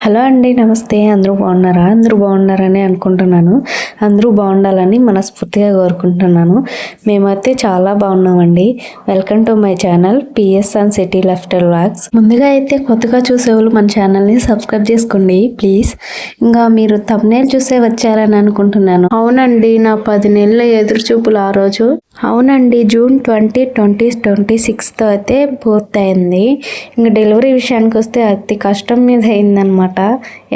Hello అండి, నమస్తే. అందరూ బాగున్నారా? అందరూ బాగున్నారని అనుకుంటున్నాను. అందరూ బాగుండాలని మనస్ఫూర్తిగా కోరుకుంటున్నాను. మేమైతే చాలా బాగున్నామండి. Welcome to my channel PS and city life style vlogs. ముందుగా అయితే కొత్తగా చూసేవాళ్ళు మన ఛానల్ని సబ్స్క్రైబ్ చేసుకోండి ప్లీజ్. ఇంకా మీరు థంబ్నెయిల్ చూసే వచ్చారని అనుకుంటున్నాను. అవునండి, నా 10 నెలల ఎదురు చూపులు ఆ రోజు. అవునండి, జూన్ 2026తో అయితే పూర్తయింది. ఇంకా డెలివరీ విషయానికి వస్తే అతి కష్టం మీద అయిందనమాట.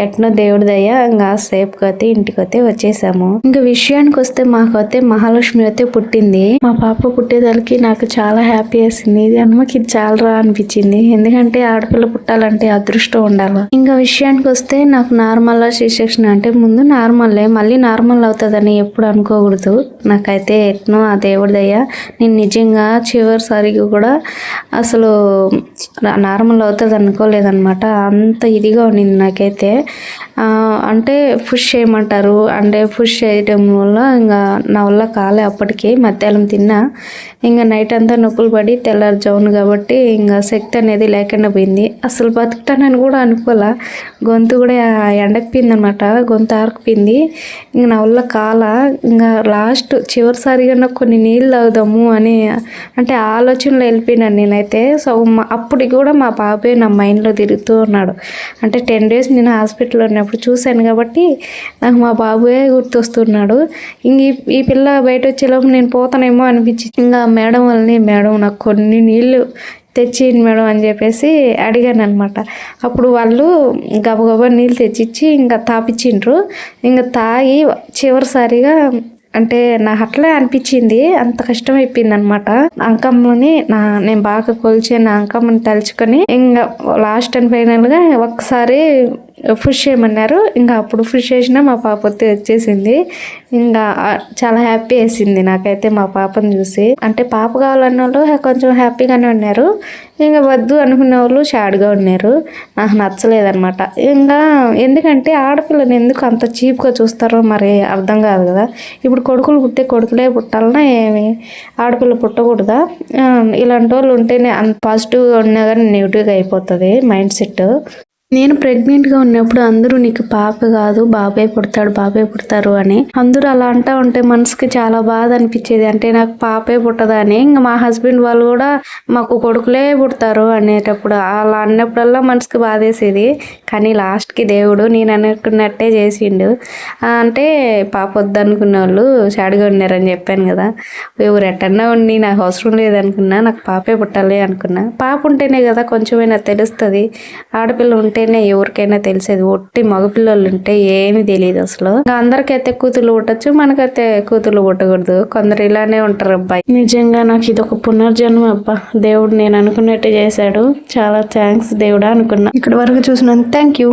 ఎట్నో దేవుడి దయ ఇంకా సేఫ్గా అయితే ఇంటికి అయితే వచ్చేసాము. ఇంకా విషయానికి వస్తే మాకైతే మహాలక్ష్మి అయితే పుట్టింది. మా పాప పుట్టేదానికి నాకు చాలా హ్యాపీ వేసింది. ఇది అమ్మకి ఇది చాలరా అనిపించింది. ఎందుకంటే ఆడపిల్ల పుట్టాలంటే అదృష్టం ఉండాలి. ఇంకా విషయానికి వస్తే నాకు నార్మల్ సి-సెక్షన్ అంటే ముందు నార్మల్లే, మళ్ళీ నార్మల్ అవుతుందని ఎప్పుడు అనుకోకూడదు. నాకైతే ఎట్నో ఆ దేవుడి దయ, నేను నిజంగా చివరిసారికి కూడా అసలు నార్మల్ అవుతుంది అనుకోలేదన్నమాట. అంత ఇదిగా ఉండింది నాకైతే. అంటే పుష్ చేయమంటారు, అంటే పుష్ చేయడం వల్ల ఇంకా నా వల్ల కాలే. అప్పటికి మధ్యాహ్నం తిన్నా, ఇంకా నైట్ అంతా నొప్పులు పడి తెల్లారుజామును కాబట్టి ఇంకా శక్తి అనేది లేకుండా పోయింది. అసలు బతుకుతానని కూడా అనుకోలే. గొంతు కూడా ఎండకపోయింది అనమాట, గొంతు ఆరకపోయింది. ఇంక నా వల్ల కాల. ఇంకా లాస్ట్ చివరిసారిగా నాకు కొన్ని నీళ్ళు తాగుదాము అని అంటే ఆలోచనలో వెళ్ళిపోయినాను నేనైతే. సో అప్పటికి కూడా మా బాబే నా మైండ్లో తిరుగుతూ ఉన్నాడు. అంటే 10 days నేను హాస్పిటల్లో ఉన్నప్పుడు చూశాను కాబట్టి నాకు మా బాబుయే గుర్తొస్తున్నాడు. ఇంక ఈ పిల్ల బయట వచ్చేలోపు నేను పోతానేమో అనిపించింది. ఇంకా మేడం వాళ్ళని, మేడం నాకు కొన్ని నీళ్ళు తెచ్చింది మేడం అని చెప్పేసి అడిగాను అనమాట. అప్పుడు వాళ్ళు గబగబా నీళ్ళు తెచ్చిచ్చి ఇంకా తాపిచ్చిండ్రు. ఇంకా తాగి చివరిసారిగా అంటే నాకు అట్లే అనిపించింది, అంత కష్టం అయిపోయింది అనమాట. అంకమ్మని నేను బాగా కొలిచిన అంకమ్మని తలుచుకొని ఇంకా లాస్ట్ అండ్ ఫైనల్గా ఒక్కసారి పుష్ చేయమన్నారు. ఇంకా అప్పుడు పుష్ చేసినా మా పాప వచ్చేసింది. ఇంకా చాలా హ్యాపీ వేసింది నాకైతే మా పాపను చూసి. అంటే పాప కావాలన్న వాళ్ళు కొంచెం హ్యాపీగానే ఉన్నారు, ఇంకా వద్దు అనుకునే వాళ్ళు సాడ్గా ఉన్నారు. నాకు నచ్చలేదన్నమాట. ఇంకా ఎందుకంటే ఆడపిల్లని ఎందుకు అంత చీప్గా చూస్తారో మరి అర్థం కాదు కదా. ఇప్పుడు కొడుకులు పుట్టే కొడుకులే పుట్టాలన్నా ఏమి, ఆడపిల్ల పుట్టకూడదా? ఇలాంటి వాళ్ళు ఉంటేనే అంత పాజిటివ్గా ఉన్నా కానీ నెగిటివ్గా అయిపోతుంది మైండ్ సెట్. నేను ప్రెగ్నెంట్గా ఉన్నప్పుడు అందరూ నీకు పాప కాదు బాబే పుడతారు అని అందరూ అలా అంటా ఉంటే మనసుకి చాలా బాధ అనిపించేది. అంటే నాకు పాపే పుట్టదా అని. ఇంకా మా హస్బెండ్ వాళ్ళు కూడా మాకు కొడుకులే పుడతారు అనేటప్పుడు అలా అన్నప్పుడల్లా మనసుకి బాధేసేది. కానీ లాస్ట్కి దేవుడు నేను అనుకున్నట్టే చేసిండు. అంటే పాప వద్దనుకున్న వాళ్ళు సాడిగా ఉన్నారని చెప్పాను కదా. ఎవరు ఎట్టన్నా ఉండి నాకు అవసరం లేదనుకున్నా, నాకు పాపే పుట్టాలి అనుకున్నా. పాప ఉంటేనే కదా కొంచెమైనా తెలుస్తుంది, ఆడపిల్ల ఉంటేనే ఎవరికైనా తెలిసేది. ఒట్టి మగపిల్లలు ఉంటే ఏమి తెలియదు అసలు. అందరికైతే కూతుర్లు పుట్టచ్చు, మనకైతే కూతుర్లు పుట్టకూడదు. కొందరు ఇలానే ఉంటారు అబ్బాయి. నిజంగా నాకు ఇది ఒక పునర్జన్మ అబ్బా. దేవుడు నేను అనుకున్నట్టు చేశాడు. చాలా థ్యాంక్స్ దేవుడా అనుకున్నా. ఇక్కడ వరకు చూసినందుకు థ్యాంక్ యూ.